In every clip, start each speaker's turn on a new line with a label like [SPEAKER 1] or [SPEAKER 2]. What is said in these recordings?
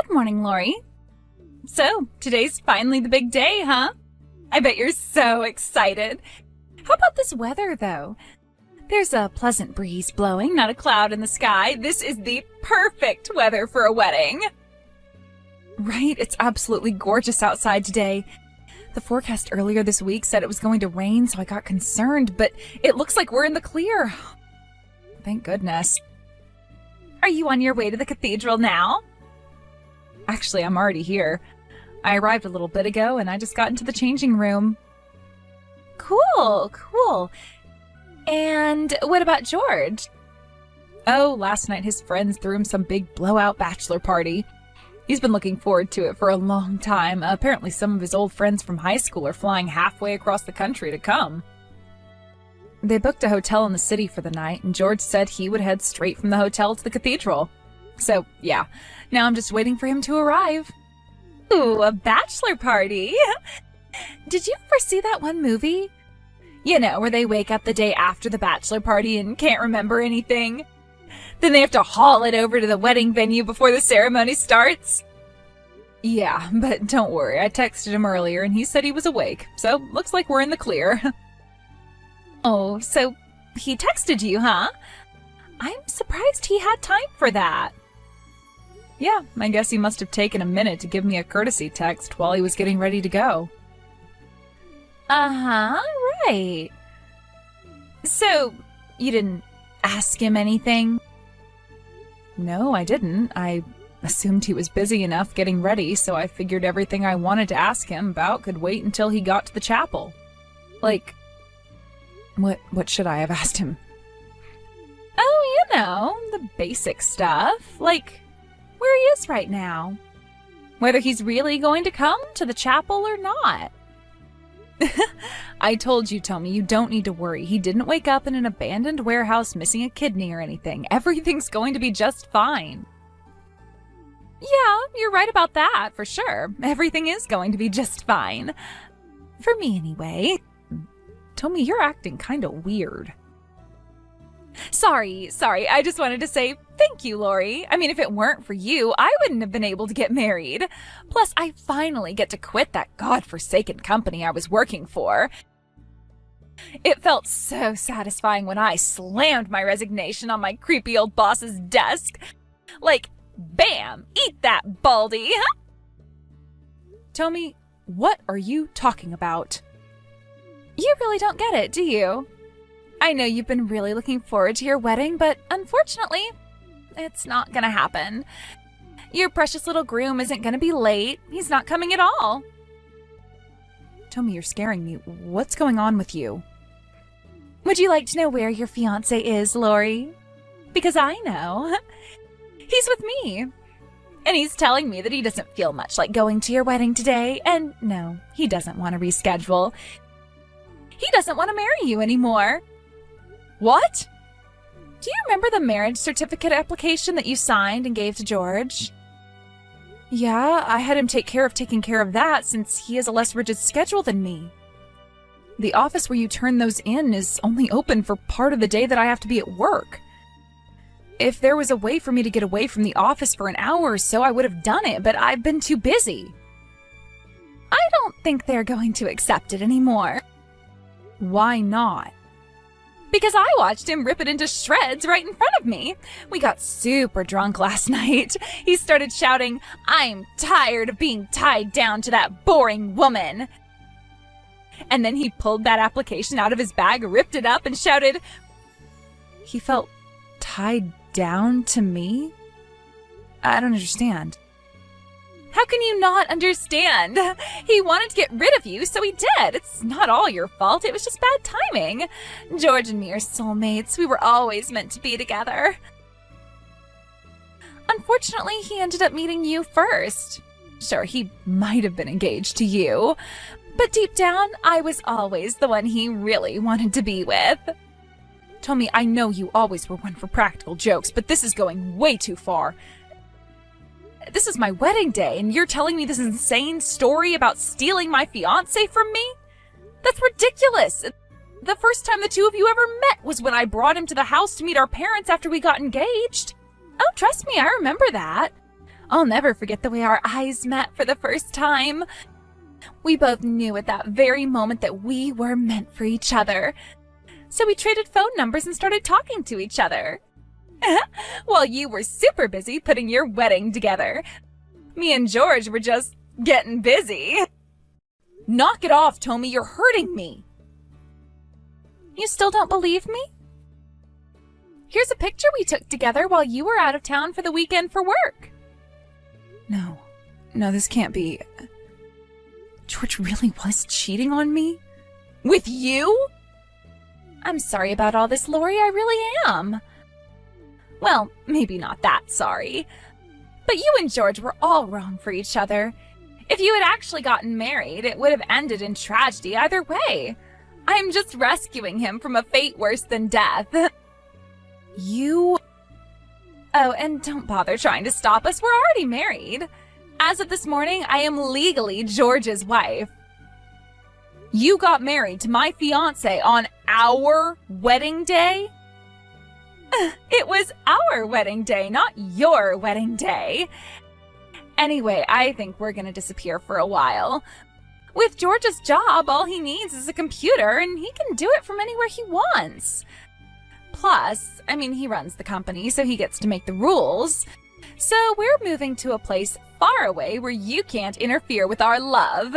[SPEAKER 1] Good morning, Lori. So, today's finally the big day, huh? I bet you're so excited. How about this weather, though? There's a pleasant breeze blowing, not a cloud in the sky. This is the perfect weather for a wedding. Right? It's absolutely gorgeous outside today. The forecast earlier this week said it was going to rain, so I got concerned, but it looks like we're in the clear. Thank goodness. Are you on your way to the cathedral now? Actually, I'm already here. I arrived a little bit ago, and I just got into the changing room. Cool. And what about George? Oh, last night his friends threw him some big blowout bachelor party. He's been looking forward to it for a long time. Apparently some of his old friends from high school are flying halfway across the country to come. They booked a hotel in the city for the night, and George said he would head straight from the hotel to the cathedral. So, yeah, now I'm just waiting for him to arrive. Ooh, a bachelor party! Did you ever see that one movie? You know, where they wake up the day after the bachelor party and can't remember anything. Then they have to haul it over to the wedding venue before the ceremony starts. Yeah, but don't worry, I texted him earlier and he said he was awake, so looks like we're in the clear. Oh, so he texted you, huh? I'm surprised he had time for that. Yeah, I guess he must have taken a minute to give me a courtesy text while he was getting ready to go. Uh-huh, right. So, you didn't ask him anything? No, I didn't. I assumed he was busy enough getting ready, so I figured everything I wanted to ask him about could wait until he got to the chapel. Like, what should I have asked him? Oh, you know, the basic stuff. Like, where he is right now. Whether he's really going to come to the chapel or not. I told you, Tommy, you don't need to worry. He didn't wake up in an abandoned warehouse missing a kidney or anything. Everything's going to be just fine. Yeah, you're right about that, for sure. Everything is going to be just fine. For me, anyway. Tommy, you're acting kind of weird. Sorry. I just wanted to say thank you, Lori. I mean, if it weren't for you, I wouldn't have been able to get married. Plus, I finally get to quit that godforsaken company I was working for. It felt so satisfying when I slammed my resignation on my creepy old boss's desk. Like, bam! Eat that, Baldy! Tommy, what are you talking about? You really don't get it, do you? I know you've been really looking forward to your wedding, but unfortunately, it's not gonna happen. Your precious little groom isn't gonna be late. He's not coming at all. Tommy, you're scaring me. What's going on with you? Would you like to know where your fiancé is, Lori? Because I know. He's with me. And he's telling me that he doesn't feel much like going to your wedding today. And no, he doesn't want to reschedule. He doesn't want to marry you anymore. What? Do you remember the marriage certificate application that you signed and gave to George? Yeah, I had him taking care of that since he has a less rigid schedule than me. The office where you turn those in is only open for part of the day that I have to be at work. If there was a way for me to get away from the office for an hour or so, I would have done it, but I've been too busy. I don't think they're going to accept it anymore. Why not? Because I watched him rip it into shreds right in front of me. We got super drunk last night. He started shouting, "I'm tired of being tied down to that boring woman." And then he pulled that application out of his bag, ripped it up, and shouted, he felt tied down to me? I don't understand. How can you not understand? He wanted to get rid of you, so he did. It's not all your fault. It was just bad timing. George and me are soulmates. We were always meant to be together. Unfortunately, he ended up meeting you first. Sure, he might have been engaged to you, but deep down, I was always the one he really wanted to be with. Tommy, I know you always were one for practical jokes, but this is going way too far. This is my wedding day, and you're telling me this insane story about stealing my fiancé from me? That's ridiculous. The first time the two of you ever met was when I brought him to the house to meet our parents after we got engaged. Oh, trust me, I remember that. I'll never forget the way our eyes met for the first time. We both knew at that very moment that we were meant for each other. So we traded phone numbers and started talking to each other. While you were super busy putting your wedding together. Me and George were just getting busy. Knock it off, Tommy, you're hurting me. You still don't believe me? Here's a picture we took together while you were out of town for the weekend for work. No, this can't be. George really was cheating on me? With you? I'm sorry about all this, Lori, I really am. Well, maybe not that sorry. But you and George were all wrong for each other. If you had actually gotten married, it would have ended in tragedy either way. I am just rescuing him from a fate worse than death. You... Oh, and don't bother trying to stop us. We're already married. As of this morning, I am legally George's wife. You got married to my fiancé on our wedding day? It was our wedding day, not your wedding day. Anyway, I think we're gonna disappear for a while. With George's job, all he needs is a computer, and he can do it from anywhere he wants. Plus, he runs the company, so he gets to make the rules. So we're moving to a place far away where you can't interfere with our love.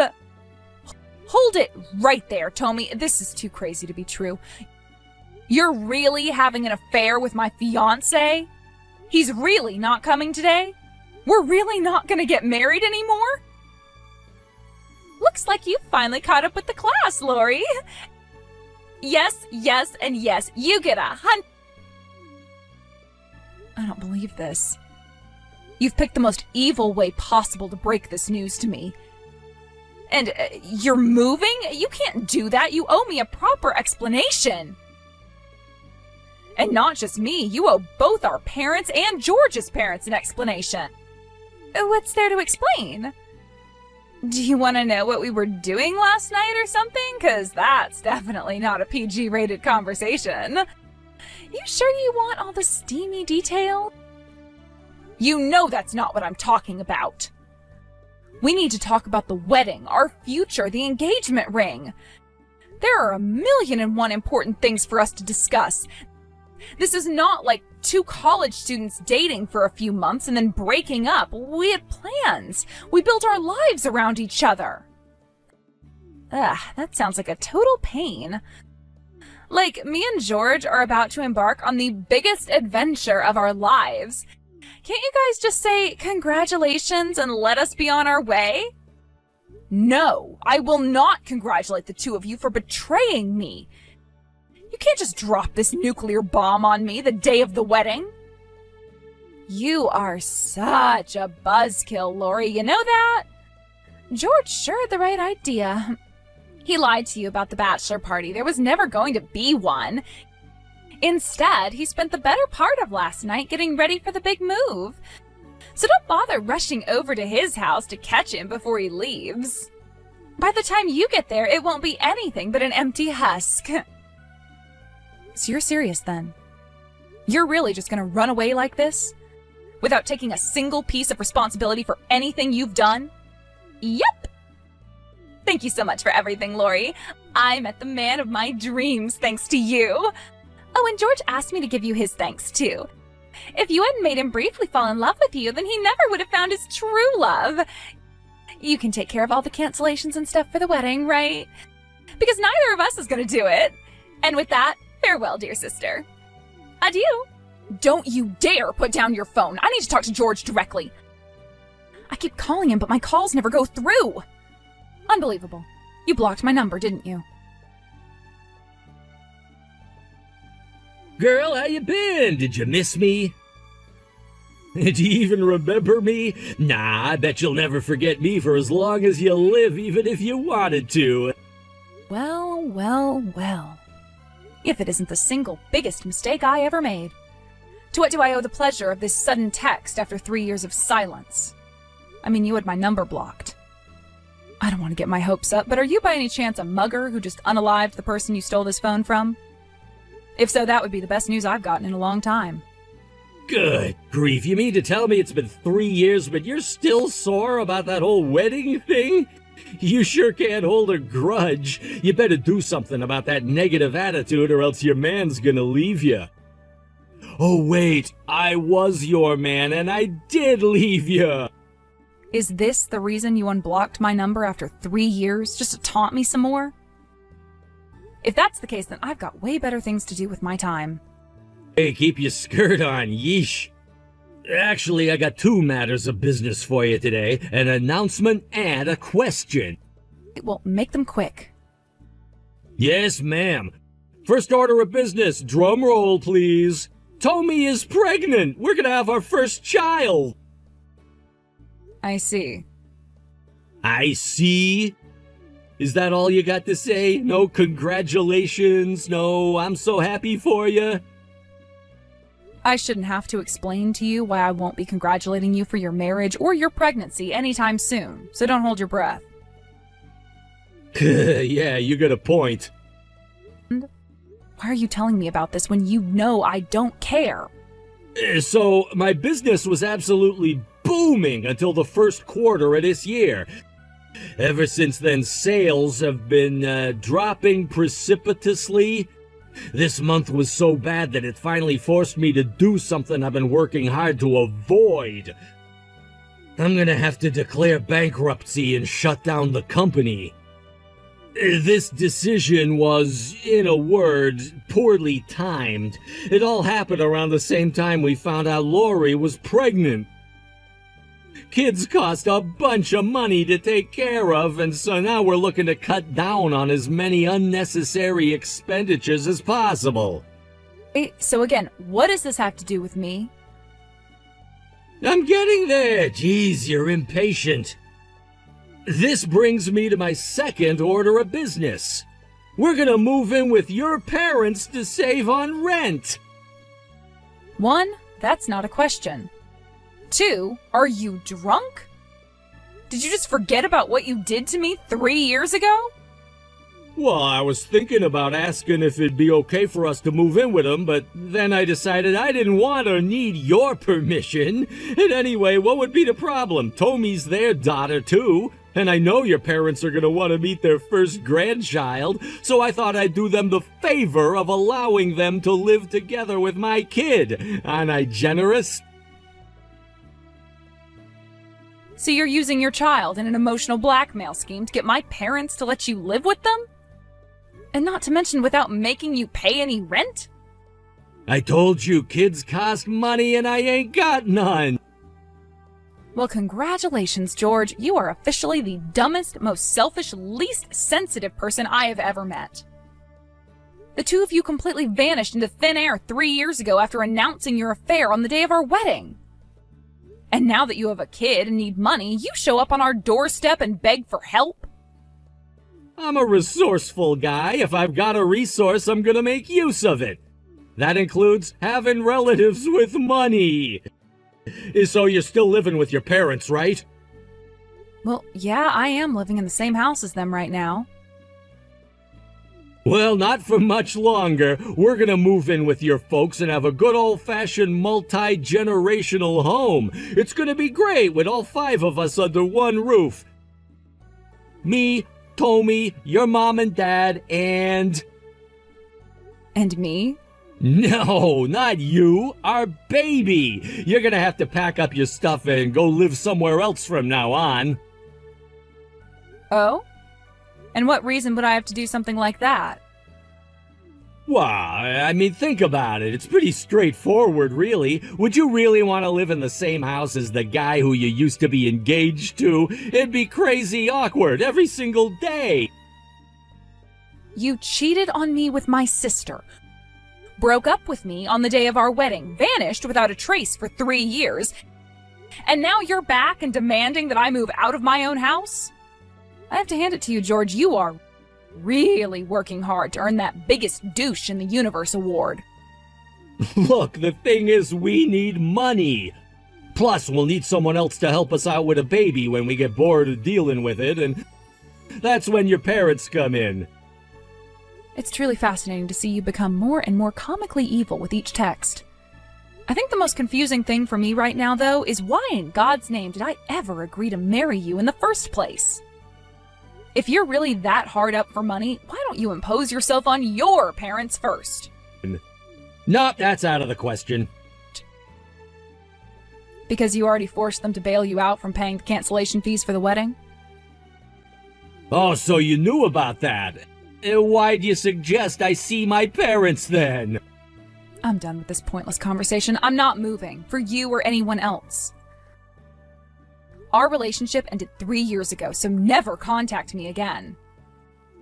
[SPEAKER 1] Hold it right there, Tommy. This is too crazy to be true. You're really having an affair with my fiancé? He's really not coming today? We're really not gonna get married anymore? Looks like you finally caught up with the class, Lori. Yes, and yes. You get a I don't believe this. You've picked the most evil way possible to break this news to me. And you're moving? You can't do that. You owe me a proper explanation. And not just me. You owe both our parents and George's parents an explanation. What's there to explain? Do you want to know what we were doing last night or something? Because that's definitely not a PG-rated conversation. You sure you want all the steamy detail? You know that's not what I'm talking about. We need to talk about the wedding, our future, the engagement ring. There are 1,000,001 important things for us to discuss. This is not like two college students dating for a few months and then breaking up. We had plans. We built our lives around each other. That sounds like a total pain. Like, me and George are about to embark on the biggest adventure of our lives. Can't you guys just say congratulations and let us be on our way? No, I will not congratulate the two of you for betraying me. You can't just drop this nuclear bomb on me the day of the wedding. You are such a buzzkill, Lori, you know that? George sure had the right idea. He lied to you about the bachelor party. There was never going to be one. Instead, he spent the better part of last night getting ready for the big move. So don't bother rushing over to his house to catch him before he leaves. By the time you get there, it won't be anything but an empty husk. So you're serious then? You're really just gonna run away like this? Without taking a single piece of responsibility for anything you've done? Yep! Thank you so much for everything, Lori. I met the man of my dreams thanks to you. Oh, and George asked me to give you his thanks, too. If you hadn't made him briefly fall in love with you, then he never would have found his true love. You can take care of all the cancellations and stuff for the wedding, right? Because neither of us is going to do it. And with that, farewell, dear sister. Adieu. Don't you dare put down your phone. I need to talk to George directly. I keep calling him, but my calls never go through. Unbelievable. You blocked my number, didn't you?
[SPEAKER 2] Girl, how you been? Did you miss me? Do you even remember me? Nah, I bet you'll never forget me for as long as you live, even if you wanted to.
[SPEAKER 1] Well, well, well. If it isn't the single biggest mistake I ever made. To what do I owe the pleasure of this sudden text after 3 years of silence? I mean, you had my number blocked. I don't want to get my hopes up, but are you by any chance a mugger who just unalived the person you stole this phone from? If so, that would be the best news I've gotten in a long time.
[SPEAKER 2] Good grief, you mean to tell me it's been 3 years, but you're still sore about that whole wedding thing? You sure can't hold a grudge. You better do something about that negative attitude or else your man's gonna leave you. Oh wait, I was your man and I did leave you.
[SPEAKER 1] Is this the reason you unblocked my number after 3 years, just to taunt me some more? If that's the case, then I've got way better things to do with my time.
[SPEAKER 2] Hey, keep your skirt on, yeesh. Actually, I got 2 matters of business for you today, an announcement and a question.
[SPEAKER 1] Well, make them quick.
[SPEAKER 2] Yes, ma'am. First order of business, drum roll, please. Tommy is pregnant. We're gonna have our first child.
[SPEAKER 1] I see.
[SPEAKER 2] I see? Is that all you got to say? No congratulations? No, I'm so happy for you?
[SPEAKER 1] I shouldn't have to explain to you why I won't be congratulating you for your marriage or your pregnancy anytime soon, so don't hold your breath.
[SPEAKER 2] Yeah, you got a point.
[SPEAKER 1] Why are you telling me about this when you know I don't care?
[SPEAKER 2] So, my business was absolutely booming until the first quarter of this year. Ever since then, sales have been dropping precipitously. This month was so bad that it finally forced me to do something I've been working hard to avoid. I'm gonna have to declare bankruptcy and shut down the company. This decision was, in a word, poorly timed. It all happened around the same time we found out Lori was pregnant. Kids cost a bunch of money to take care of, and so now we're looking to cut down on as many unnecessary expenditures as possible.
[SPEAKER 1] So again, what does this have to do with me?
[SPEAKER 2] I'm getting there. Jeez, you're impatient. This brings me to my second order of business. We're gonna move in with your parents to save on rent.
[SPEAKER 1] 1, that's not a question. 2, are you drunk? Did you just forget about what you did to me 3 years ago?
[SPEAKER 2] Well, I was thinking about asking if it'd be okay for us to move in with them, but then I decided I didn't want or need your permission. And anyway, what would be the problem? Tommy's their daughter, too. And I know your parents are going to want to meet their first grandchild, so I thought I'd do them the favor of allowing them to live together with my kid. Aren't I generous?
[SPEAKER 1] So you're using your child in an emotional blackmail scheme to get my parents to let you live with them? And not to mention without making you pay any rent?
[SPEAKER 2] I told you kids cost money and I ain't got none.
[SPEAKER 1] Well, congratulations, George. You are officially the dumbest, most selfish, least sensitive person I have ever met. The two of you completely vanished into thin air 3 years ago after announcing your affair on the day of our wedding. And now that you have a kid and need money, you show up on our doorstep and beg for help?
[SPEAKER 2] I'm a resourceful guy. If I've got a resource, I'm gonna make use of it. That includes having relatives with money. So you're still living with your parents, right?
[SPEAKER 1] Well, yeah, I am living in the same house as them right now.
[SPEAKER 2] Well, not for much longer. We're gonna move in with your folks and have a good old-fashioned multi-generational home. It's gonna be great with all 5 of us under one roof. Me, Tommy, your mom and dad, and...
[SPEAKER 1] And me?
[SPEAKER 2] No, not you. Our baby. You're gonna have to pack up your stuff and go live somewhere else from now on.
[SPEAKER 1] Oh? And what reason would I have to do something like that?
[SPEAKER 2] Well, I mean, think about it. It's pretty straightforward, really. Would you really want to live in the same house as the guy who you used to be engaged to? It'd be crazy awkward every single day.
[SPEAKER 1] You cheated on me with my sister, broke up with me on the day of our wedding, vanished without a trace for 3 years, and now you're back and demanding that I move out of my own house? I have to hand it to you, George. You are really working hard to earn that biggest douche in the universe award.
[SPEAKER 2] Look, the thing is, we need money. Plus, we'll need someone else to help us out with a baby when we get bored of dealing with it, and that's when your parents come in.
[SPEAKER 1] It's truly fascinating to see you become more and more comically evil with each text. I think the most confusing thing for me right now, though, is why in God's name did I ever agree to marry you in the first place? If you're really that hard up for money, why don't you impose yourself on your parents first?
[SPEAKER 2] No, that's out of the question.
[SPEAKER 1] Because you already forced them to bail you out from paying the cancellation fees for the wedding?
[SPEAKER 2] Oh, so you knew about that. Why'd you suggest I see my parents then?
[SPEAKER 1] I'm done with this pointless conversation. I'm not moving, for you or anyone else. Our relationship ended 3 years ago, so never contact me again.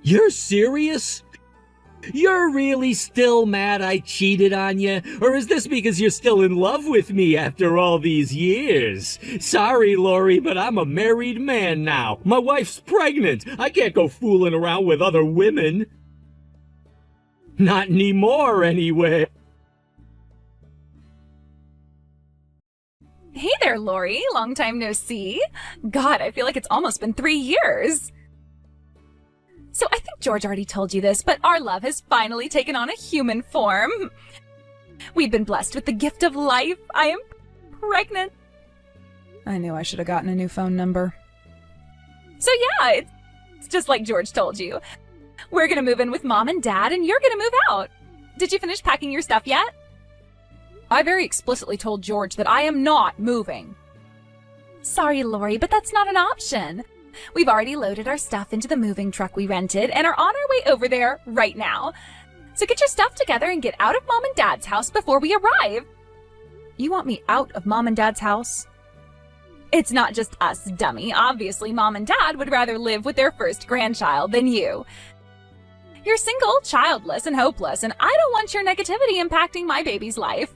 [SPEAKER 2] You're serious? You're really still mad I cheated on you? Or is this because you're still in love with me after all these years? Sorry, Lori, but I'm a married man now. My wife's pregnant. I can't go fooling around with other women. Not anymore, anyway.
[SPEAKER 1] Hey there, Lori. Long time no see. God, I feel like it's almost been 3 years. So I think George already told you this, but our love has finally taken on a human form. We've been blessed with the gift of life. I am pregnant. I knew I should have gotten a new phone number. So yeah, it's just like George told you. We're gonna move in with Mom and Dad, and you're gonna move out. Did you finish packing your stuff yet? I very explicitly told George that I am not moving. Sorry, Lori, but that's not an option. We've already loaded our stuff into the moving truck we rented and are on our way over there right now. So get your stuff together and get out of Mom and Dad's house before we arrive. You want me out of Mom and Dad's house? It's not just us, dummy. Obviously, Mom and Dad would rather live with their first grandchild than you. You're single, childless, and hopeless, and I don't want your negativity impacting my baby's life.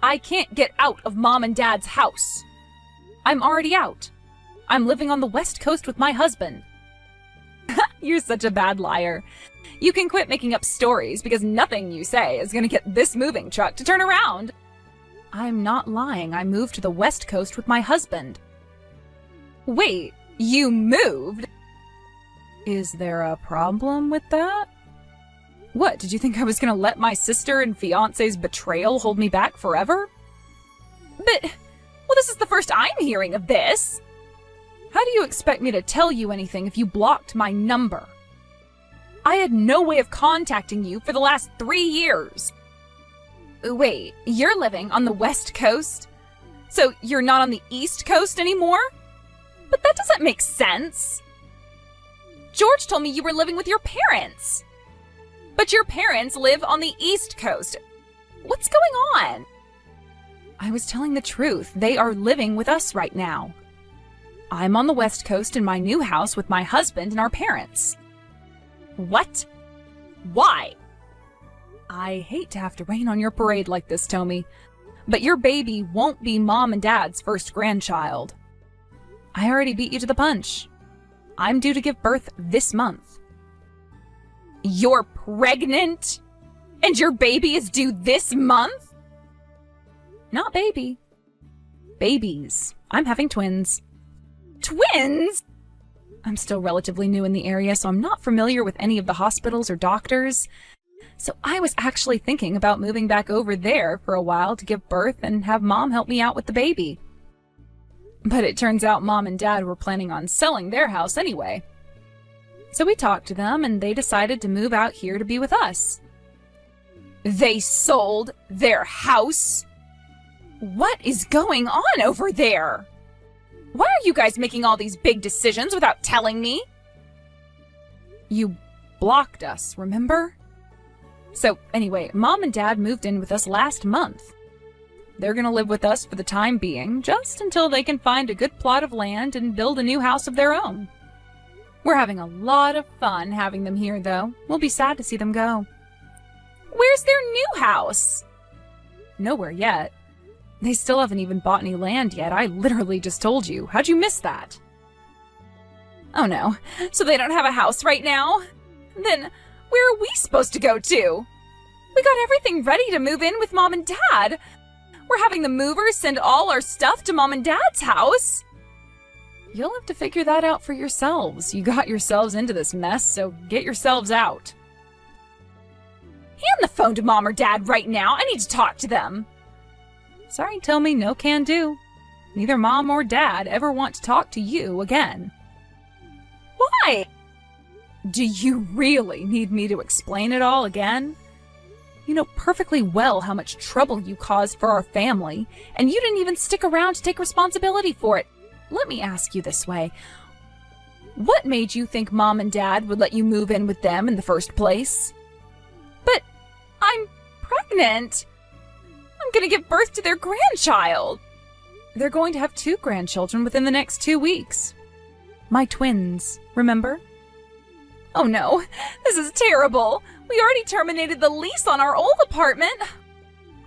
[SPEAKER 1] I can't get out of Mom and Dad's house. I'm already out. I'm living on the West Coast with my husband. You're such a bad liar. You can quit making up stories because nothing you say is going to get this moving truck to turn around. I'm not lying. I moved to the West Coast with my husband. Wait, you moved? Is there a problem with that? What, did you think I was going to let my sister and fiancé's betrayal hold me back forever? But, well, this is the first I'm hearing of this. How do you expect me to tell you anything if you blocked my number? I had no way of contacting you for the last 3 years. Wait, you're living on the West Coast? So you're not on the East Coast anymore? But that doesn't make sense. George told me you were living with your parents. But your parents live on the East Coast. What's going on? I was telling the truth. They are living with us right now. I'm on the West Coast in my new house with my husband and our parents. What? Why? I hate to have to rain on your parade like this, Tommy, but your baby won't be Mom and Dad's first grandchild. I already beat you to the punch. I'm due to give birth this month. You're pregnant? And your baby is due this month? Not baby. Babies. I'm having twins. Twins? I'm still relatively new in the area, so I'm not familiar with any of the hospitals or doctors. So I was actually thinking about moving back over there for a while to give birth and have Mom help me out with the baby. But it turns out Mom and Dad were planning on selling their house anyway. So we talked to them and they decided to move out here to be with us. They sold their house? What is going on over there? Why are you guys making all these big decisions without telling me? You blocked us, remember? So anyway, Mom and Dad moved in with us last month. They're gonna live with us for the time being, just until they can find a good plot of land and build a new house of their own. We're having a lot of fun having them here, though. We'll be sad to see them go. Where's their new house? Nowhere yet. They still haven't even bought any land yet. I literally just told you. How'd you miss that? Oh no. So they don't have a house right now? Then where are we supposed to go to? We got everything ready to move in with Mom and Dad. We're having the movers send all our stuff to Mom and Dad's house. You'll have to figure that out for yourselves. You got yourselves into this mess, so get yourselves out. Hand the phone to Mom or Dad right now. I need to talk to them. Sorry, Tommy, no can do. Neither Mom or Dad ever want to talk to you again. Why? Do you really need me to explain it all again? You know perfectly well how much trouble you caused for our family, and you didn't even stick around to take responsibility for it. Let me ask you this way. What made you think Mom and Dad would let you move in with them in the first place? But I'm pregnant. I'm going to give birth to their grandchild. They're going to have 2 grandchildren within the next 2 weeks. My twins, remember? Oh no, this is terrible. We already terminated the lease on our old apartment.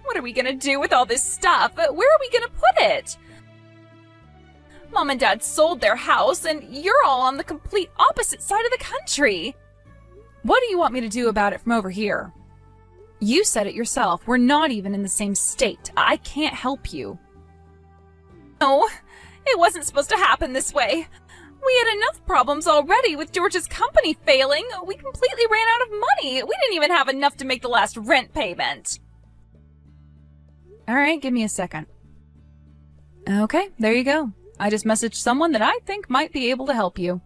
[SPEAKER 1] What are we going to do with all this stuff? Where are we going to put it? Mom and Dad sold their house, and you're all on the complete opposite side of the country. What do you want me to do about it from over here? You said it yourself. We're not even in the same state. I can't help you. No, it wasn't supposed to happen this way. We had enough problems already with George's company failing. We completely ran out of money. We didn't even have enough to make the last rent payment. All right, give me a second. Okay, there you go. I just messaged someone that I think might be able to help you.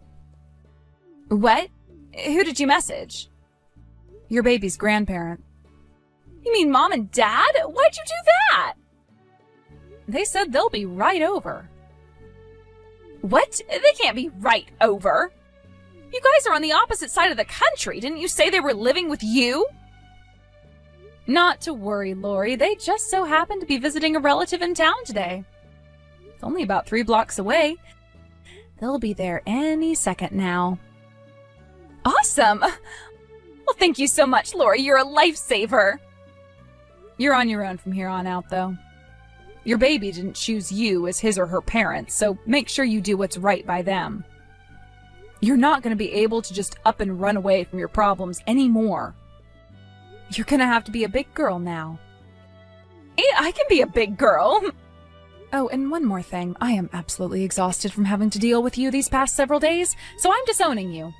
[SPEAKER 1] What? Who did you message? Your baby's grandparent. You mean Mom and Dad? Why'd you do that? They said they'll be right over. What? They can't be right over. You guys are on the opposite side of the country. Didn't you say they were living with you? Not to worry, Lori. They just so happened to be visiting a relative in town today. It's only about 3 blocks away. They'll be there any second now. Awesome! Well, thank you so much, Lori. You're a lifesaver. You're on your own from here on out, though. Your baby didn't choose you as his or her parents, so make sure you do what's right by them. You're not going to be able to just up and run away from your problems anymore. You're going to have to be a big girl now. Yeah, I can be a big girl. Oh, and one more thing. I am absolutely exhausted from having to deal with you these past several days, so I'm disowning you.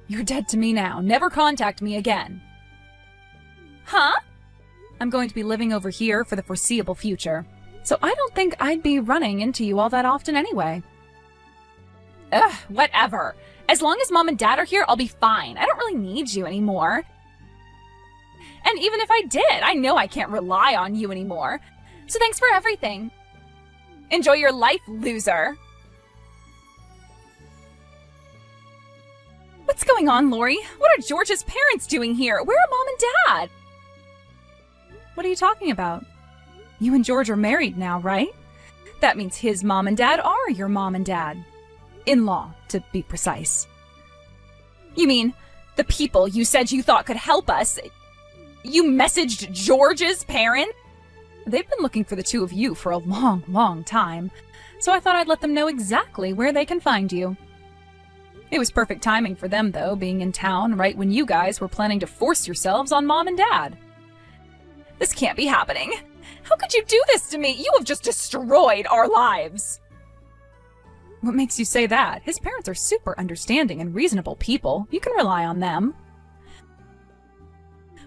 [SPEAKER 1] You're dead to me now. Never contact me again. Huh? I'm going to be living over here for the foreseeable future, so I don't think I'd be running into you all that often anyway. Ugh, whatever. As long as Mom and Dad are here, I'll be fine. I don't really need you anymore. And even if I did, I know I can't rely on you anymore. So thanks for everything. Enjoy your life, loser. What's going on, Lori? What are George's parents doing here? Where are Mom and Dad? What are you talking about? You and George are married now, right? That means his mom and dad are your mom and dad. In-law, to be precise. You mean the people you said you thought could help us? You messaged George's parents? They've been looking for the two of you for a long, long time, so I thought I'd let them know exactly where they can find you. It was perfect timing for them, though, being in town right when you guys were planning to force yourselves on Mom and Dad. This can't be happening. How could you do this to me? You have just destroyed our lives. What makes you say that? His parents are super understanding and reasonable people. You can rely on them.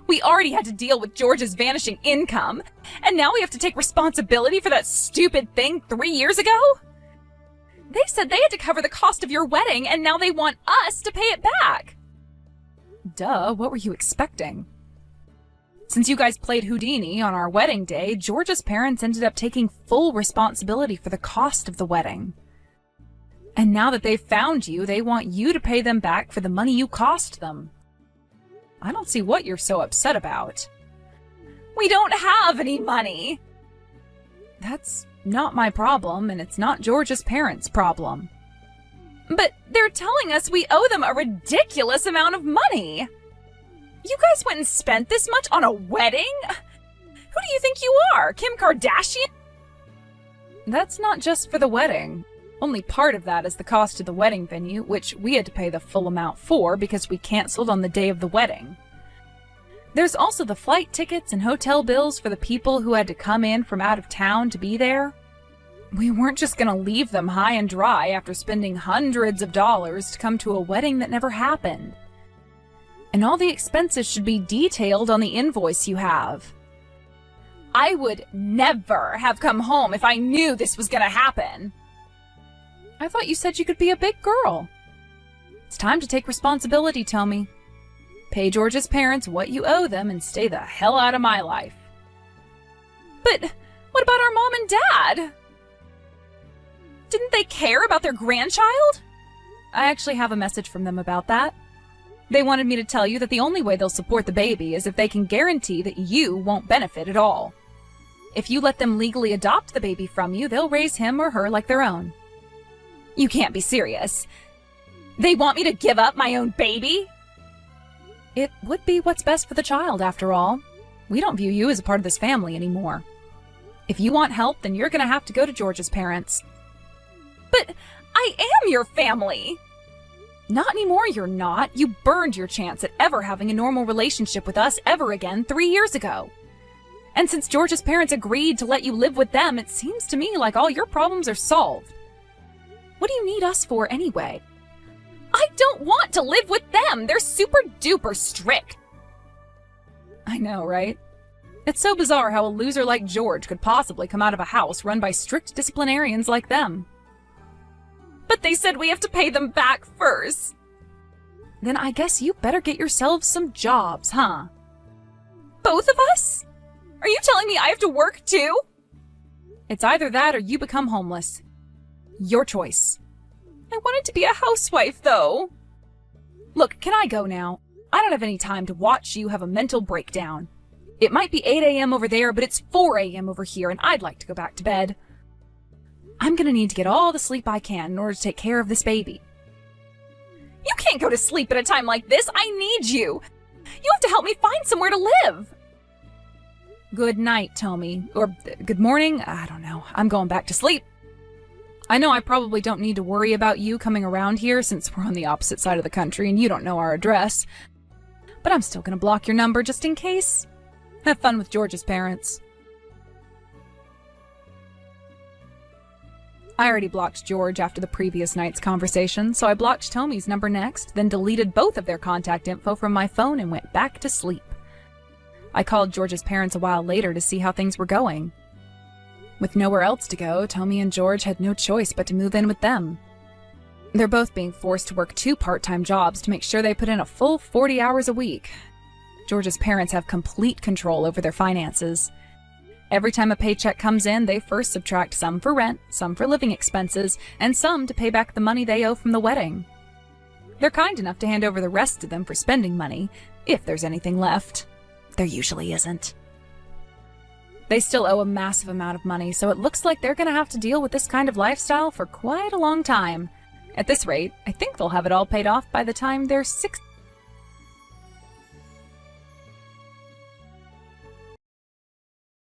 [SPEAKER 1] We already had to deal with George's vanishing income, and now we have to take responsibility for that stupid thing 3 years ago? They said they had to cover the cost of your wedding, and now they want us to pay it back. Duh, what were you expecting? Since you guys played Houdini on our wedding day, George's parents ended up taking full responsibility for the cost of the wedding. And now that they've found you, they want you to pay them back for the money you cost them. I don't see what you're so upset about. We don't have any money! That's not my problem, and it's not George's parents' problem. But they're telling us we owe them a ridiculous amount of money! You guys went and spent this much on a wedding? Who do you think you are, Kim Kardashian? That's not just for the wedding. Only part of that is the cost of the wedding venue, which we had to pay the full amount for because we canceled on the day of the wedding. There's also the flight tickets and hotel bills for the people who had to come in from out of town to be there. We weren't just going to leave them high and dry after spending hundreds of dollars to come to a wedding that never happened. And all the expenses should be detailed on the invoice you have. I would never have come home if I knew this was gonna happen. I thought you said you could be a big girl. It's time to take responsibility, Tommy. Pay George's parents what you owe them and stay the hell out of my life. But what about our mom and dad? Didn't they care about their grandchild? I actually have a message from them about that. They wanted me to tell you that the only way they'll support the baby is if they can guarantee that you won't benefit at all. If you let them legally adopt the baby from you, they'll raise him or her like their own. You can't be serious. They want me to give up my own baby? It would be what's best for the child, after all. We don't view you as a part of this family anymore. If you want help, then you're gonna have to go to George's parents. But I am your family! Not anymore, you're not. You burned your chance at ever having a normal relationship with us ever again 3 years ago. And since George's parents agreed to let you live with them, it seems to me like all your problems are solved. What do you need us for anyway? I don't want to live with them! They're super duper strict! I know, right? It's so bizarre how a loser like George could possibly come out of a house run by strict disciplinarians like them. But they said we have to pay them back first. Then I guess you better get yourselves some jobs, huh? Both of us? Are you telling me I have to work too? It's either that or you become homeless. Your choice. I wanted to be a housewife, though. Look, can I go now? I don't have any time to watch you have a mental breakdown. It might be 8 a.m. over there, but it's 4 a.m. over here, and I'd like to go back to bed. I'm gonna need to get all the sleep I can in order to take care of this baby. You can't go to sleep at a time like this. I need you. You have to help me find somewhere to live. Good night, Tommy. Or good morning. I don't know. I'm going back to sleep. I know I probably don't need to worry about you coming around here since we're on the opposite side of the country and you don't know our address. But I'm still gonna block your number just in case. Have fun with George's parents. I already blocked George after the previous night's conversation, so I blocked Tommy's number next, then deleted both of their contact info from my phone and went back to sleep. I called George's parents a while later to see how things were going. With nowhere else to go, Tommy and George had no choice but to move in with them. They're both being forced to work 2 part-time jobs to make sure they put in a full 40 hours a week. George's parents have complete control over their finances. Every time a paycheck comes in, they first subtract some for rent, some for living expenses, and some to pay back the money they owe from the wedding. They're kind enough to hand over the rest to them for spending money, if there's anything left. There usually isn't. They still owe a massive amount of money, so it looks like they're gonna have to deal with this kind of lifestyle for quite a long time. At this rate, I think they'll have it all paid off by the time they're 60.